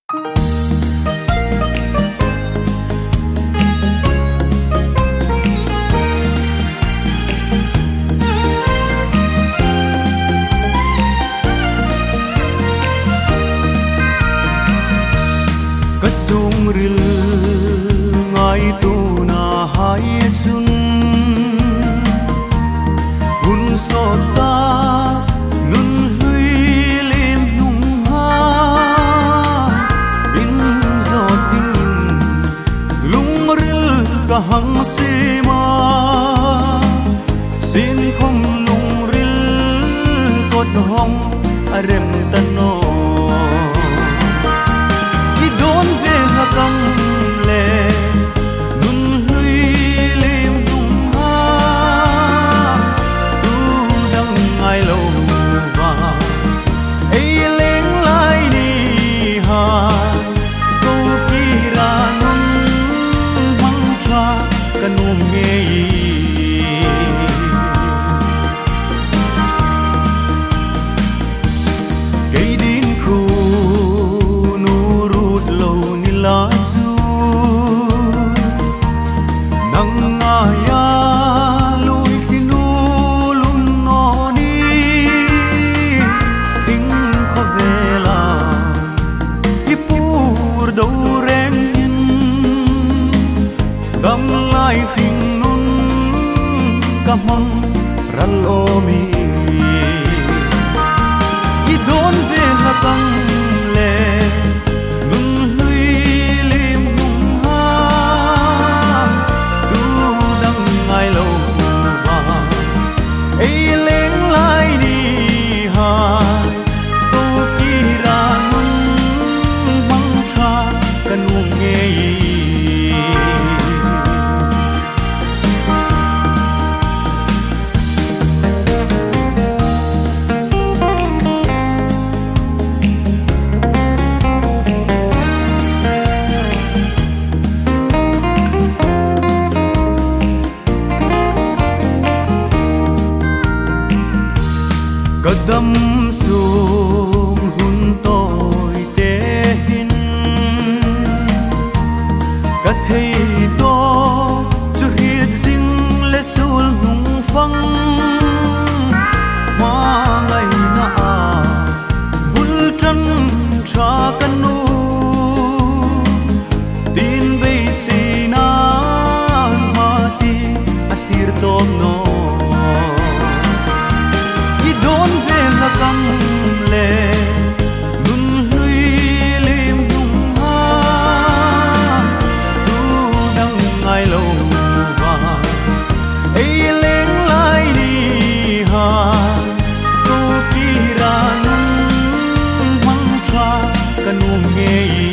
Kasung ril ngai tu na hai chun hun so ta nun hui lim nung ha in zo tin lung ril ka hang si ma sin không lung ril kot hong arem tan no cầm lệ nun hui lim nung ha tu đăng ai lâu và ấy lên lại đi ha câu kỳ ra nun măng tra cần uống nghe cây đinh khu nu rút lâu la chu nang ya lui khinu lum no ni thing kho vela hi pur do ren hin gam lai khing nun kamang ral o mi I don vela kam le Kadam sung hun tôi te hin Ka thei to chu hiet sing le sul hung phang hoa ngày na a bul trân tra kanu tin bay si na ma ti asir tom no cầm lệ nun hui lim nung ha tu đăng ai lâu và ấy lên lại đi ha tu kỳ ra nun măng tra cần uống nghe